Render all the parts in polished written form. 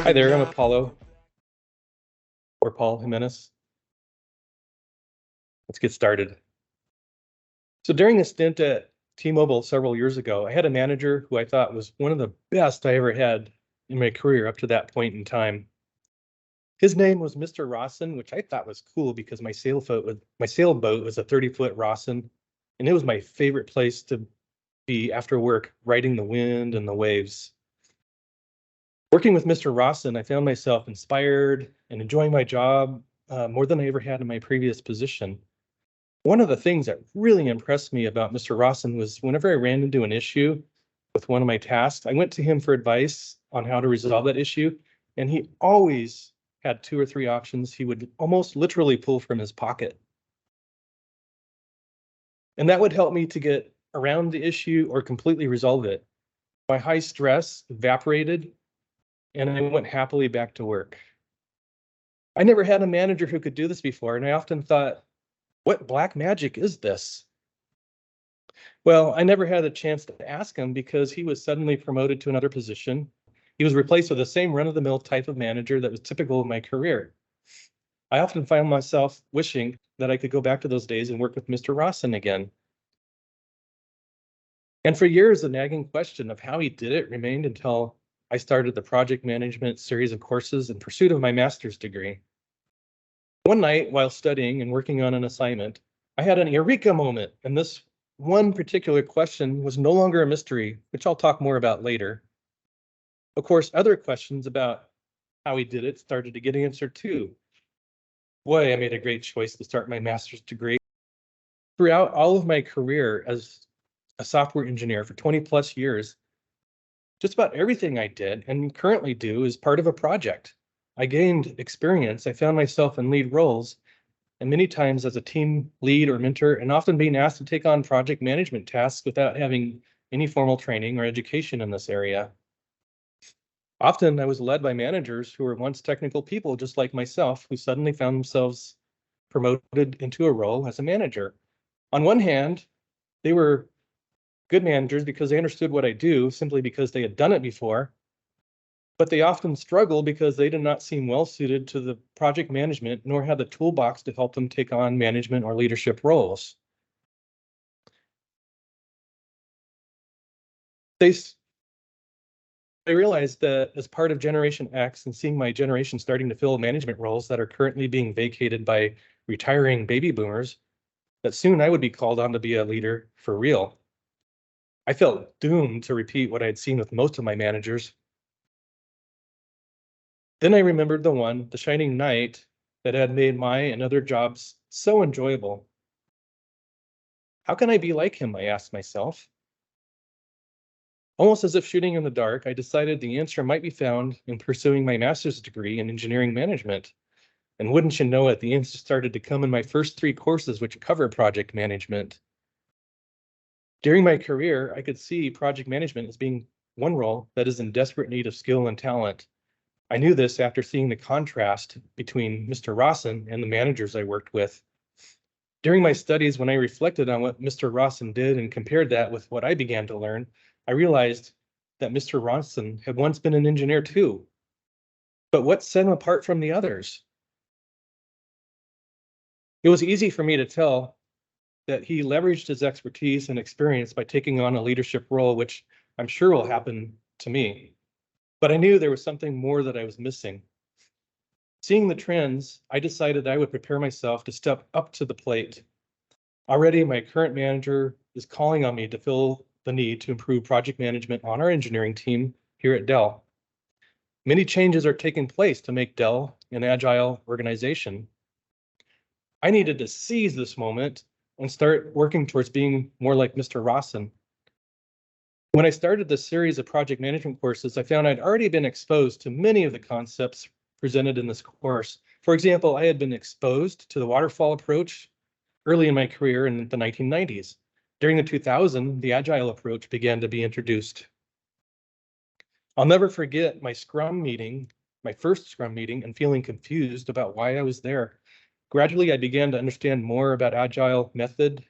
Hi there, I'm Apollo, or Paul Jimenez. Let's get started. So during a stint at T-Mobile several years ago, I had a manager who I thought was one of the best I ever had in my career up to that point in time. His name was Mr. Rawson, which I thought was cool because my sailboat was a 30-foot Rawson, and it was my favorite place to be after work, riding the wind and the waves. Working with Mr. Rawson, I found myself inspired and enjoying my job more than I ever had in my previous position. One of the things that really impressed me about Mr. Rawson was whenever I ran into an issue with one of my tasks, I went to him for advice on how to resolve that issue, and he always had 2 or 3 options he would almost literally pull from his pocket. And that would help me to get around the issue or completely resolve it. My high stress evaporated, and I went happily back to work. I never had a manager who could do this before, and I often thought, what black magic is this? Well, I never had a chance to ask him because he was suddenly promoted to another position. He was replaced with the same run-of-the-mill type of manager that was typical of my career. I often find myself wishing that I could go back to those days and work with Mr. Rawson again. And for years, the nagging question of how he did it remained until I started the project management series of courses in pursuit of my master's degree. One night, while studying and working on an assignment, I had an eureka moment, and this one particular question was no longer a mystery, which I'll talk more about later. Of course, other questions about how he did it started to get answered too. Boy, I made a great choice to start my master's degree. Throughout all of my career as a software engineer for 20 plus years, just about everything I did and currently do is part of a project. I gained experience. I found myself in lead roles, and many times as a team lead or mentor, and often being asked to take on project management tasks without having any formal training or education in this area. Often I was led by managers who were once technical people just like myself, who suddenly found themselves promoted into a role as a manager. On one hand, they were good managers because they understood what I do simply because they had done it before, but they often struggle because they did not seem well suited to the project management nor had the toolbox to help them take on management or leadership roles. I realized that as part of Generation X and seeing my generation starting to fill management roles that are currently being vacated by retiring baby boomers, that soon I would be called on to be a leader for real. I felt doomed to repeat what I had seen with most of my managers. Then I remembered the shining knight that had made my and other jobs so enjoyable. How can I be like him? I asked myself. Almost as if shooting in the dark, I decided the answer might be found in pursuing my master's degree in engineering management. And wouldn't you know it, the answer started to come in my first 3 courses, which cover project management. During my career, I could see project management as being one role that is in desperate need of skill and talent. I knew this after seeing the contrast between Mr. Rawson and the managers I worked with. During my studies, when I reflected on what Mr. Rawson did and compared that with what I began to learn, I realized that Mr. Rawson had once been an engineer too. But what set him apart from the others? It was easy for me to tell that he leveraged his expertise and experience by taking on a leadership role, which I'm sure will happen to me. But I knew there was something more that I was missing. Seeing the trends, I decided I would prepare myself to step up to the plate. Already, my current manager is calling on me to fill the need to improve project management on our engineering team here at Dell. Many changes are taking place to make Dell an agile organization. I needed to seize this moment and start working towards being more like Mr. Rawson. When I started this series of project management courses, I found I'd already been exposed to many of the concepts presented in this course. For example, I had been exposed to the waterfall approach early in my career in the 1990s. During the 2000s, the agile approach began to be introduced. I'll never forget my first Scrum meeting, and feeling confused about why I was there. Gradually, I began to understand more about agile method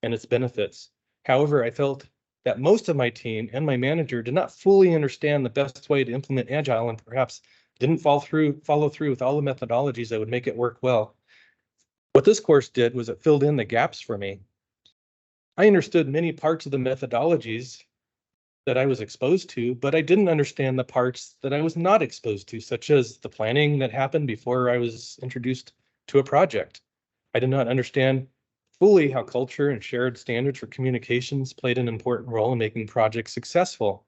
and its benefits. However, I felt that most of my team and my manager did not fully understand the best way to implement agile and perhaps didn't follow through with all the methodologies that would make it work well. What this course did was it filled in the gaps for me. I understood many parts of the methodologies that I was exposed to, but I didn't understand the parts that I was not exposed to, such as the planning that happened before I was introduced to a project. I did not understand fully how culture and shared standards for communications played an important role in making projects successful.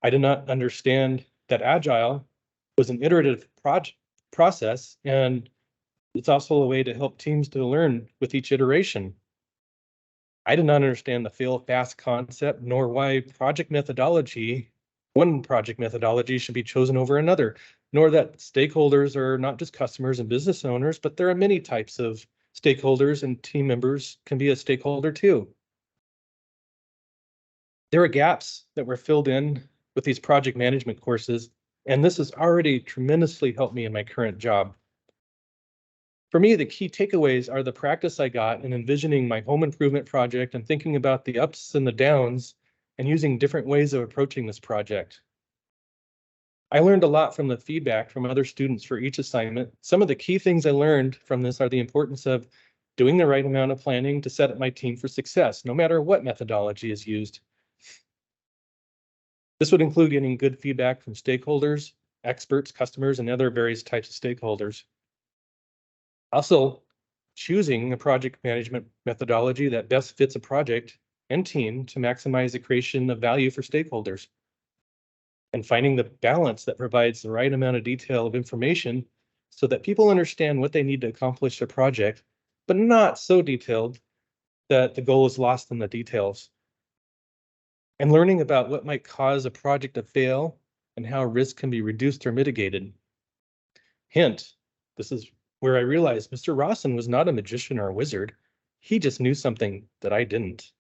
I did not understand that Agile was an iterative process, and it's also a way to help teams to learn with each iteration. I did not understand the fail fast concept, nor why one project methodology should be chosen over another, nor that stakeholders are not just customers and business owners, but there are many types of stakeholders, and team members can be a stakeholder too. There are gaps that were filled in with these project management courses, and this has already tremendously helped me in my current job. For me, the key takeaways are the practice I got in envisioning my home improvement project and thinking about the ups and the downs and using different ways of approaching this project. I learned a lot from the feedback from other students for each assignment. Some of the key things I learned from this are the importance of doing the right amount of planning to set up my team for success, no matter what methodology is used. This would include getting good feedback from stakeholders, experts, customers, and other various types of stakeholders. Also, choosing a project management methodology that best fits a project and team to maximize the creation of value for stakeholders. And finding the balance that provides the right amount of detail of information so that people understand what they need to accomplish their project, but not so detailed that the goal is lost in the details. And learning about what might cause a project to fail and how risk can be reduced or mitigated. Hint, this is where I realized Mr. Rawson was not a magician or a wizard. He just knew something that I didn't.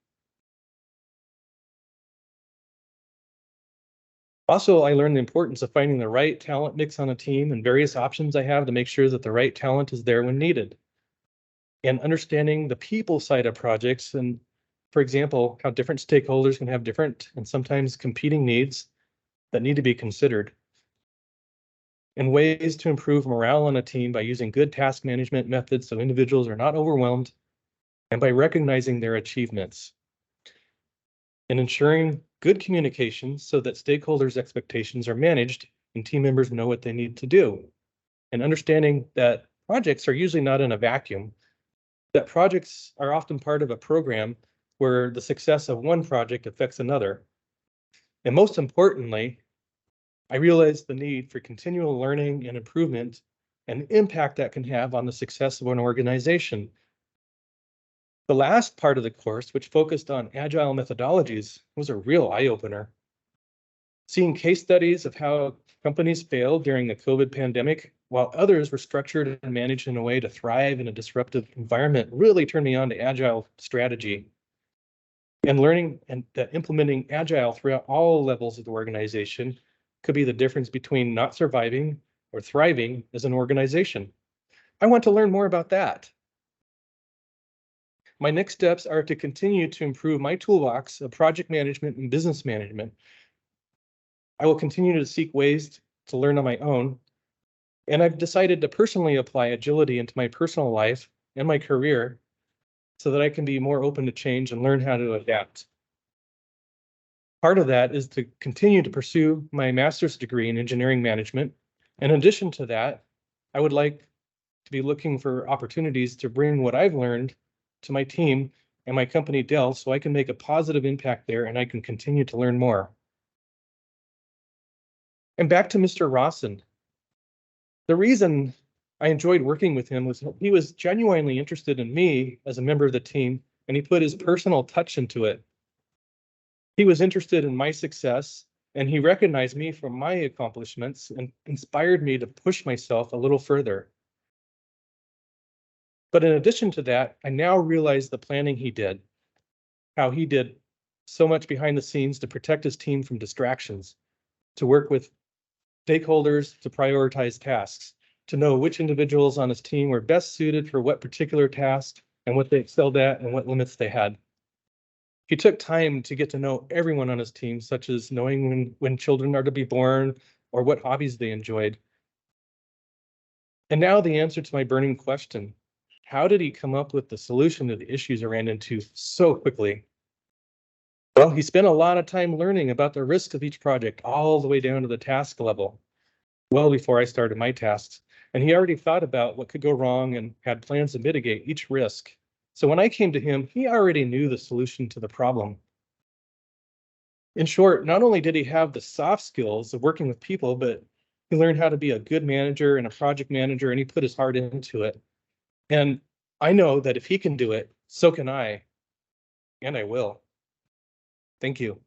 Also, I learned the importance of finding the right talent mix on a team and various options I have to make sure that the right talent is there when needed. And understanding the people side of projects and, for example, how different stakeholders can have different and sometimes competing needs that need to be considered. And ways to improve morale on a team by using good task management methods so individuals are not overwhelmed, and by recognizing their achievements. And ensuring good communication so that stakeholders' expectations are managed and team members know what they need to do. And understanding that projects are usually not in a vacuum, that projects are often part of a program where the success of one project affects another. And most importantly, I realized the need for continual learning and improvement and the impact that can have on the success of an organization. The last part of the course, which focused on agile methodologies, was a real eye-opener. Seeing case studies of how companies failed during the COVID pandemic, while others were structured and managed in a way to thrive in a disruptive environment, really turned me on to agile strategy. And learning and that implementing agile throughout all levels of the organization could be the difference between not surviving or thriving as an organization. I want to learn more about that. My next steps are to continue to improve my toolbox of project management and business management. I will continue to seek ways to learn on my own, and I've decided to personally apply agility into my personal life and my career so that I can be more open to change and learn how to adapt. Part of that is to continue to pursue my master's degree in engineering management. In addition to that, I would like to be looking for opportunities to bring what I've learned to my team and my company Dell so I can make a positive impact there and I can continue to learn more. And back to Mr. Rawson. The reason I enjoyed working with him was he was genuinely interested in me as a member of the team, and he put his personal touch into it. He was interested in my success, and he recognized me for my accomplishments and inspired me to push myself a little further. But in addition to that, I now realize the planning he did, how he did so much behind the scenes to protect his team from distractions, to work with stakeholders to prioritize tasks, to know which individuals on his team were best suited for what particular task and what they excelled at and what limits they had. He took time to get to know everyone on his team, such as knowing when children are to be born or what hobbies they enjoyed. And now the answer to my burning question. How did he come up with the solution to the issues I ran into so quickly? Well, he spent a lot of time learning about the risk of each project all the way down to the task level, well before I started my tasks. And he already thought about what could go wrong and had plans to mitigate each risk. So when I came to him, he already knew the solution to the problem. In short, not only did he have the soft skills of working with people, but he learned how to be a good manager and a project manager, and he put his heart into it. And I know that if he can do it, so can I, and I will. Thank you.